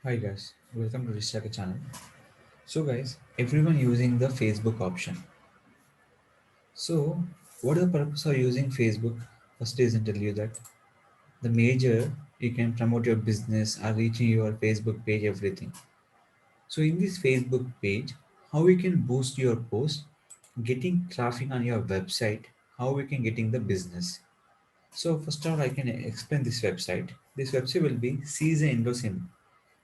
Hi guys, welcome to Digital Rakesh channel. So guys, everyone using the Facebook option. So what is the purpose of using Facebook? First is to tell you that the major you can promote your business or reaching your Facebook page, everything. So in this Facebook page, how we can boost your post, getting traffic on your website, how we can getting the business. So first of all, I can explain this website. This website will be Season Indo Sim.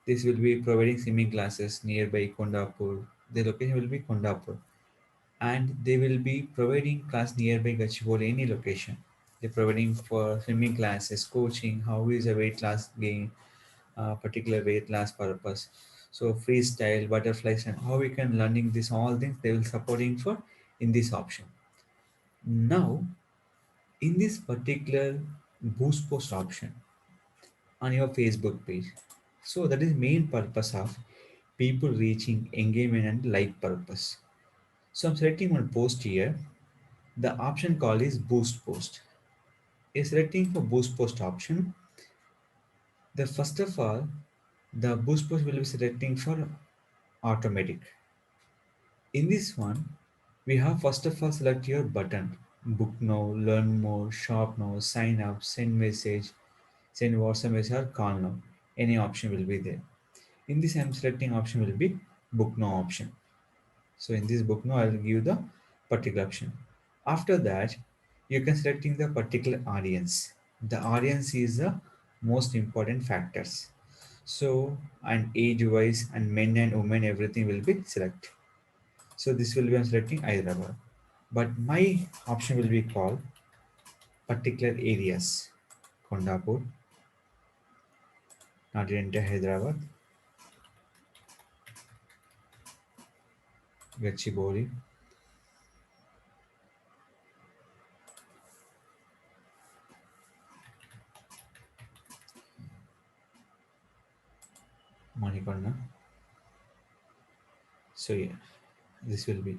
This will be providing swimming classes nearby Kondapur. The location will be Kondapur. And they will be providing class nearby Gachibowli, any location. They're providing for swimming classes, coaching, how is a weight class gain, particular weight class purpose. So freestyle, butterflies, and how we can learning this all things they will supporting for in this option. Now, in this particular boost post option on your Facebook page, so that is main purpose of people reaching engagement and like purpose. So I'm selecting one post here. The option called is boost post. Is selecting for boost post option. The first of all, the boost post will be selecting for automatic. In this one, we have first of all select your button. Book now, learn more, shop now, sign up, send message, send WhatsApp message or call now. Any option will be there. In this I'm selecting option will be book now option. So in this book now I'll give the particular option. After that, you can selecting the particular audience. The audience is the most important factors. So and age wise and men and women everything will be select. So this will be I'm selecting Hyderabad. But my option will be called particular areas. Kondapur, not enter Hyderabad, Gachibowli, Manikonda. So yeah, this will be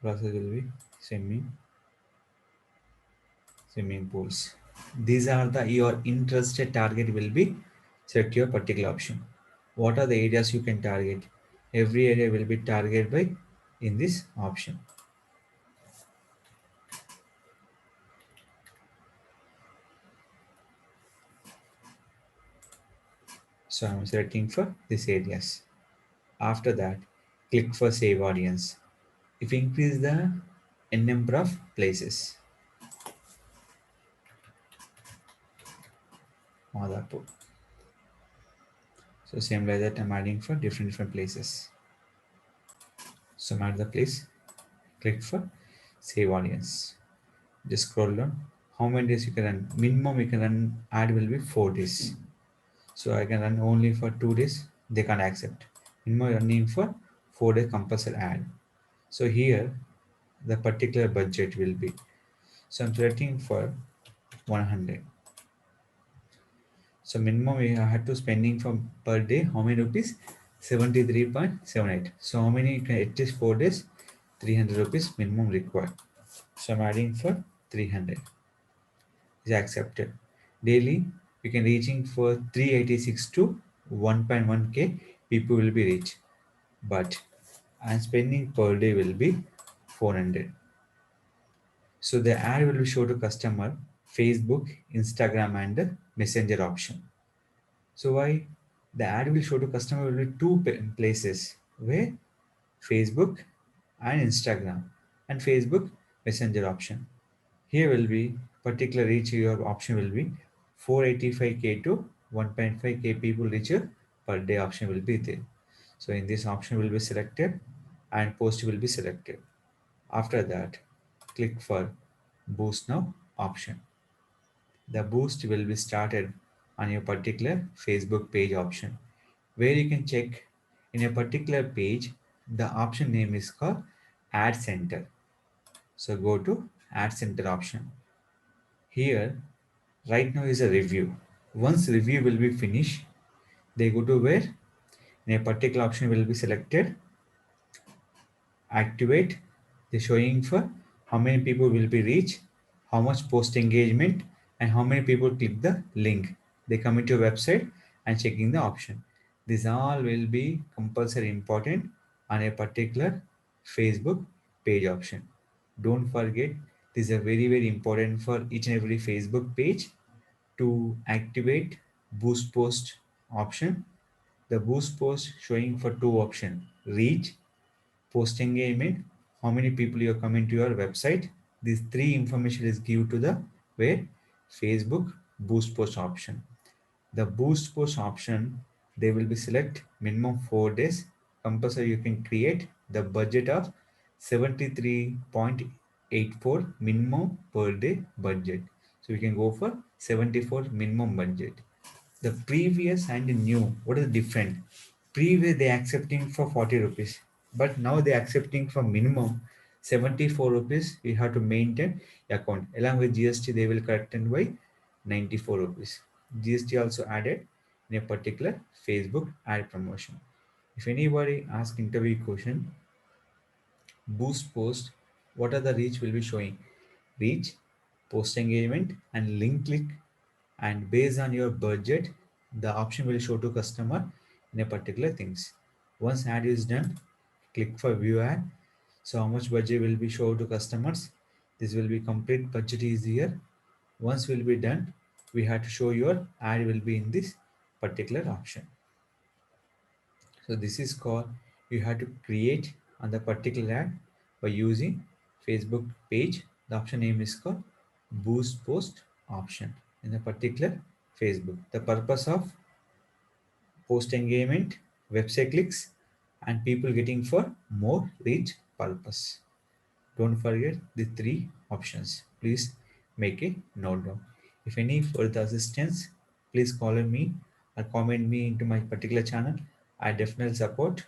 process will be swimming pools. These are the your interested target will be select your particular option. What are the areas you can target? Every area will be targeted by in this option. So I'm selecting for these areas. After that, click for save audience. If you increase the number of places, Madhapur. So same like that I'm adding for different places. So I'm at the place, click for save audience. Just scroll down. How many days you can run? Minimum you can run ad will be 4 days. So I can run only for 2 days. They can't accept. Minimum running for 4 days compulsory ad. So here the particular budget will be. So I'm selecting for 100. So minimum we had to spending for per day. How many rupees? 73.78. So how many can at least 4 days? 300 rupees minimum required. So I'm adding for 300. Is accepted. Daily, you can reaching for 386 to 1.1k people will be reached. But I'm spending per day will be 400. So the ad will be show to customer Facebook, Instagram, and Messenger option. So why the ad will show to customer will be two places where Facebook and Instagram and Facebook Messenger option. Here will be particular reach your option will be 485k to 1.5k people reach per day option will be there. So in this option will be selected and post will be selected. After that, click for boost now option. The boost will be started on your particular Facebook page option where you can check in a particular page the option name is called ad center. So go to ad center option. Here right now is a review. Once review will be finished, they go to where in a particular option will be selected, activate, the showing for how many people will be reached, how much post engagement, and how many people click the link. They come into your website and checking the option. These all will be compulsory important on a particular Facebook page option. Don't forget, this is a very important for each and every Facebook page to activate boost post option. The boost post showing for two options: reach, post engagement, how many people you are coming to your website. These three information is give to the where Facebook boost post option. The boost post option, they will be select minimum 4 days. Compulsory you can create the budget of 73.84 minimum per day budget. So you can go for 74 minimum budget. The previous and new, what is different? Previous they accepting for 40 rupees, but now they accepting for minimum 74 rupees. You have to maintain account along with GST. They will correct and by 94 rupees. GST also added in a particular Facebook ad promotion. If anybody ask interview question, boost post, what are the reach will be showing? Reach, post engagement, and link click. And based on your budget, the option will show to customer in a particular things. Once ad is done, click for view ad. So how much budget will be shown to customers? This will be complete budget is here. Once will be done, we have to show your ad will be in this particular option. So this is called, you have to create on the particular ad by using Facebook page. The option name is called boost post option in a particular Facebook. The purpose of post engagement, website clicks, and people getting for more reach purpose. Don't forget the three options. Please make a note down. If any further assistance, please call me or comment me into my particular channel. I definitely support.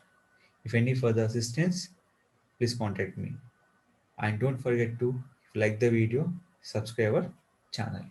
If any further assistance, please contact me. And don't forget to, if you like the video, subscribe our channel.